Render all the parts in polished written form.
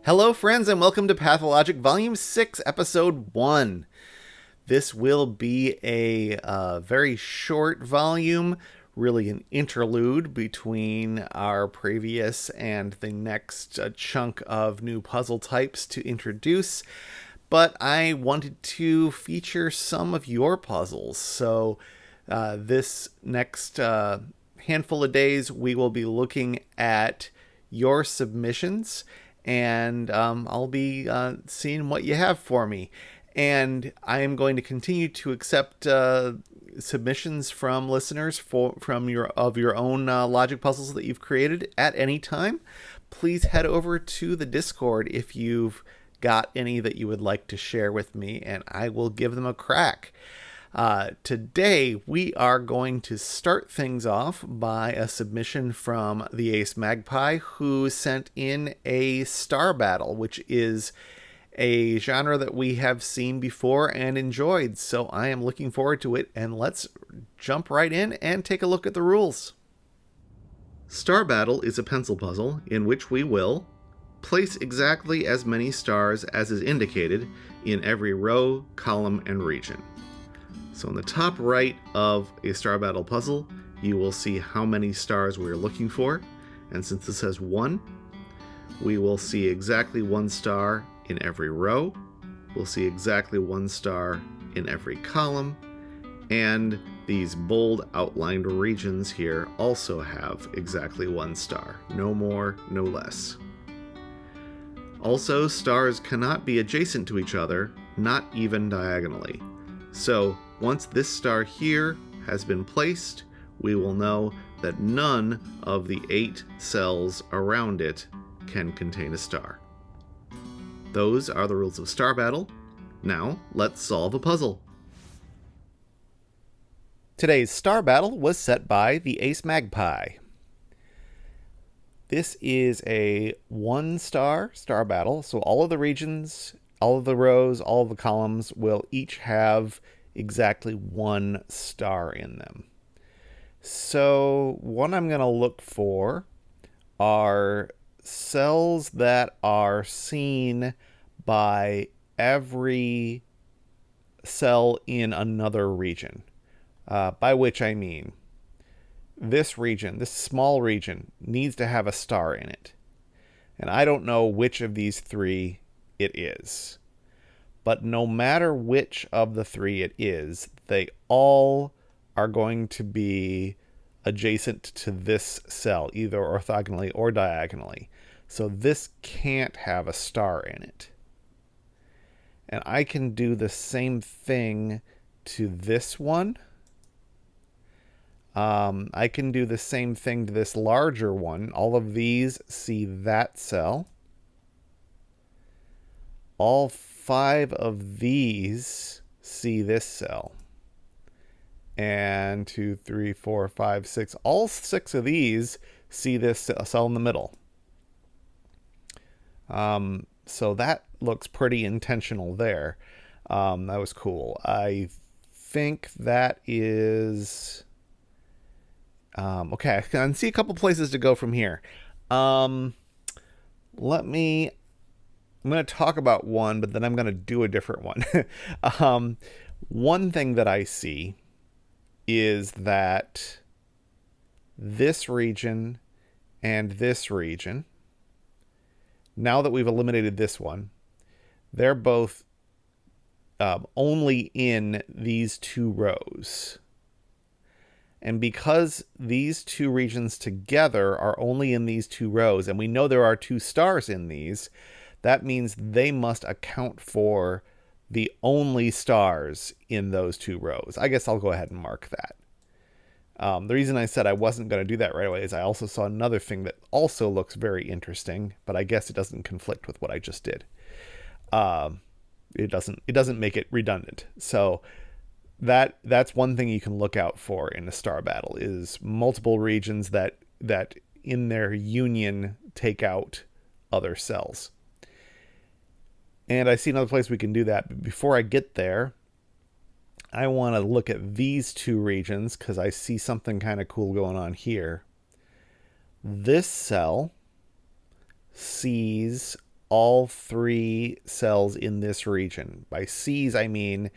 Hello, friends, and welcome to Pathologic Volume 6, Episode 1. This will be a very short volume, really an interlude between our previous and the next chunk of new puzzle types to introduce. But I wanted to feature some of your puzzles. So this next handful of days, we will be looking at your submissions, and I'll be seeing what you have for me. And I am going to continue to accept submissions from listeners from your own logic puzzles that you've created at any time. Please head over to the Discord if you've got any that you would like to share with me, and I will give them a crack. Today, we are going to start things off by a submission from TheAceMagpie, who sent in a star battle, which is a genre that we have seen before and enjoyed. So I am looking forward to it, and let's jump right in and take a look at the rules. Star Battle is a pencil puzzle in which we will place exactly as many stars as is indicated in every row, column, and region. So in the top right of a Star Battle puzzle, you will see how many stars we're looking for. And since this has 1, we will see exactly 1 star in every row. We'll see exactly 1 star in every column. And these bold outlined regions here also have exactly 1 star. No more, no less. Also, stars cannot be adjacent to each other, not even diagonally. So once this star here has been placed, we will know that none of the 8 cells around it can contain a star. Those are the rules of Star Battle. Now, let's solve a puzzle. Today's Star Battle was set by TheAceMagpie. This is a 1-star Star Battle, so all of the regions, all of the rows, all of the columns will each have exactly 1 star in them. So what I'm going to look for are cells that are seen by every cell in another region, by which I mean this region, this small region, needs to have a star in it. And I don't know which of these 3 it is. But no matter which of the 3 it is, they all are going to be adjacent to this cell, either orthogonally or diagonally. So this can't have a star in it. And I can do the same thing to this one. I can do the same thing to this larger one. All of these see that cell. All 5 of these see this cell. And 2, 3, 4, 5, 6. All 6 of these see this cell in the middle. So that looks pretty intentional there. That was cool. I think that is... okay, I can see a couple places to go from here. I'm going to talk about one, but then I'm going to do a different one. One thing that I see is that this region and this region, now that we've eliminated this one, they're both only in these 2 rows. And because these 2 regions together are only in these 2 rows, and we know there are 2 stars in these, that means they must account for the only stars in those 2 rows. I guess I'll go ahead and mark that. The reason I said I wasn't going to do that right away is I also saw another thing that also looks very interesting, but I guess it doesn't conflict with what I just did. It doesn't make it redundant. So that's one thing you can look out for in a star battle, is multiple regions that in their union take out other cells. And I see another place we can do that. But before I get there, I want to look at these 2 regions because I see something kind of cool going on here. This cell sees all 3 cells in this region. By C's, I mean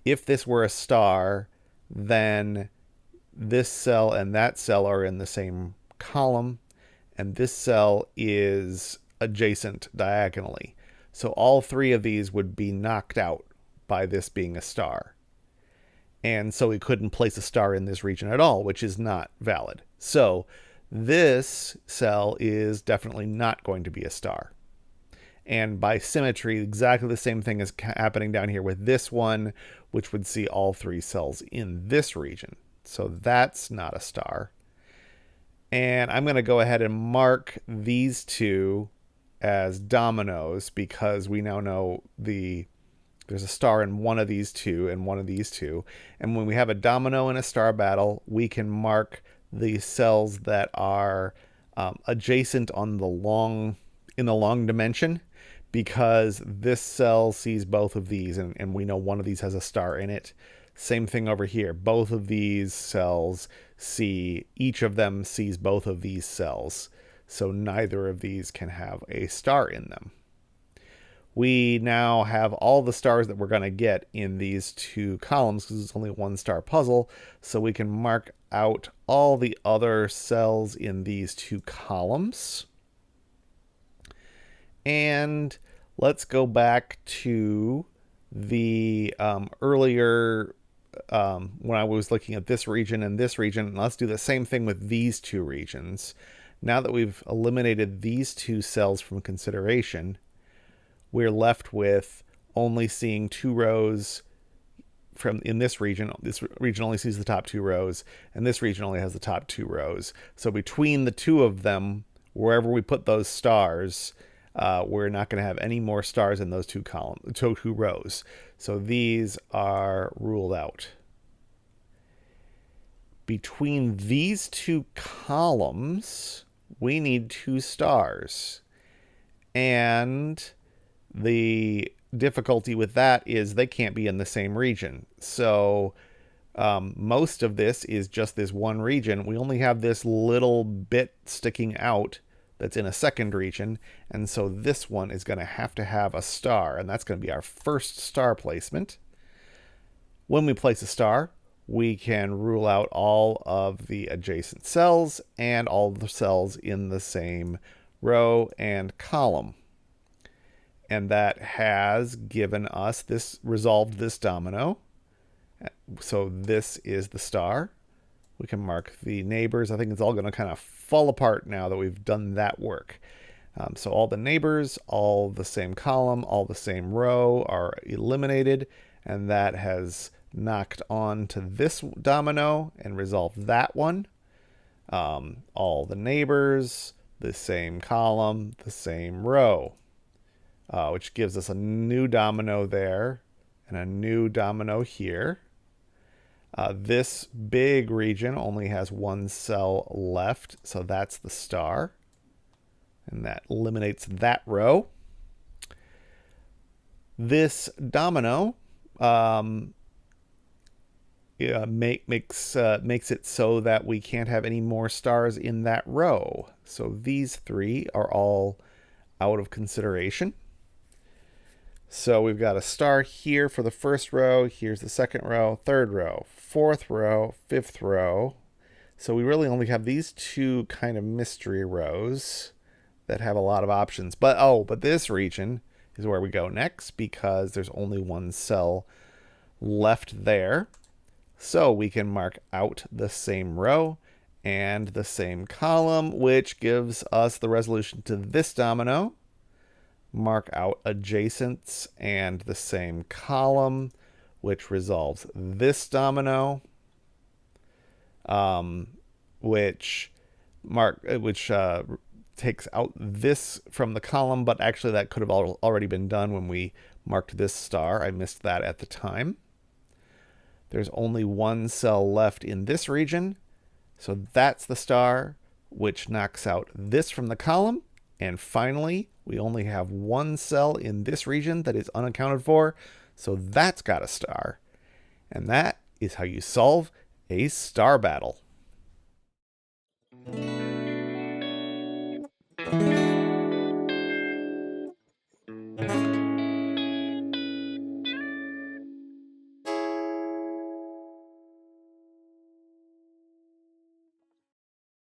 if this were a star, then this cell and that cell are in the same column, and this cell is adjacent diagonally. So all 3 of these would be knocked out by this being a star. And so we couldn't place a star in this region at all, which is not valid. So this cell is definitely not going to be a star. And by symmetry, exactly the same thing is happening down here with this one, which would see all 3 cells in this region. So that's not a star. And I'm going to go ahead and mark these 2 as dominoes because we now know there's a star in one of these 2 and one of these 2. And when we have a domino in a star battle, we can mark the cells that are adjacent on in the long dimension, because this cell sees both of these, and we know one of these has a star in it. Same thing over here. Both of these cells each of them sees both of these cells. So neither of these can have a star in them. We now have all the stars that we're going to get in these 2 columns because it's only 1 star puzzle. So we can mark out all the other cells in these 2 columns. And let's go back to the earlier when I was looking at this region and this region. Let's do the same thing with these 2 regions. Now that we've eliminated these 2 cells from consideration, we're left with only seeing 2 rows in this region. This region only sees the top 2 rows, and this region only has the top 2 rows. So between the 2 of them, wherever we put those stars, we're not going to have any more stars in those 2 rows. So these are ruled out. Between these 2 columns, we need 2 stars. And the difficulty with that is they can't be in the same region. So most of this is just this one region. We only have this little bit sticking out that's in a second region, and so this one is going to have a star, and that's going to be our first star placement. When we place a star, we can rule out all of the adjacent cells and all the cells in the same row and column. And that has given us resolved this domino. So this is the star. We can mark the neighbors. I think it's all going to kind of fall apart now that we've done that work. So all the neighbors, all the same column, all the same row are eliminated, and that has knocked on to this domino and resolved that one. All the neighbors, the same column, the same row, which gives us a new domino there and a new domino here. This big region only has 1 cell left, so that's the star. And that eliminates that row. This domino makes it so that we can't have any more stars in that row. So these 3 are all out of consideration. So we've got a star here for the first row. Here's the second row, third row, fourth row, fifth row. So we really only have these 2 kind of mystery rows that have a lot of options. But this region is where we go next because there's only 1 cell left there. So we can mark out the same row and the same column, which gives us the resolution to this domino. Mark out adjacents and the same column, which resolves this domino, which takes out this from the column, but actually that could have already been done when we marked this star. I missed that at the time. There's only 1 cell left in this region, so that's the star, which knocks out this from the column. And finally, we only have 1 cell in this region that is unaccounted for, so that's got a star. And that is how you solve a star battle.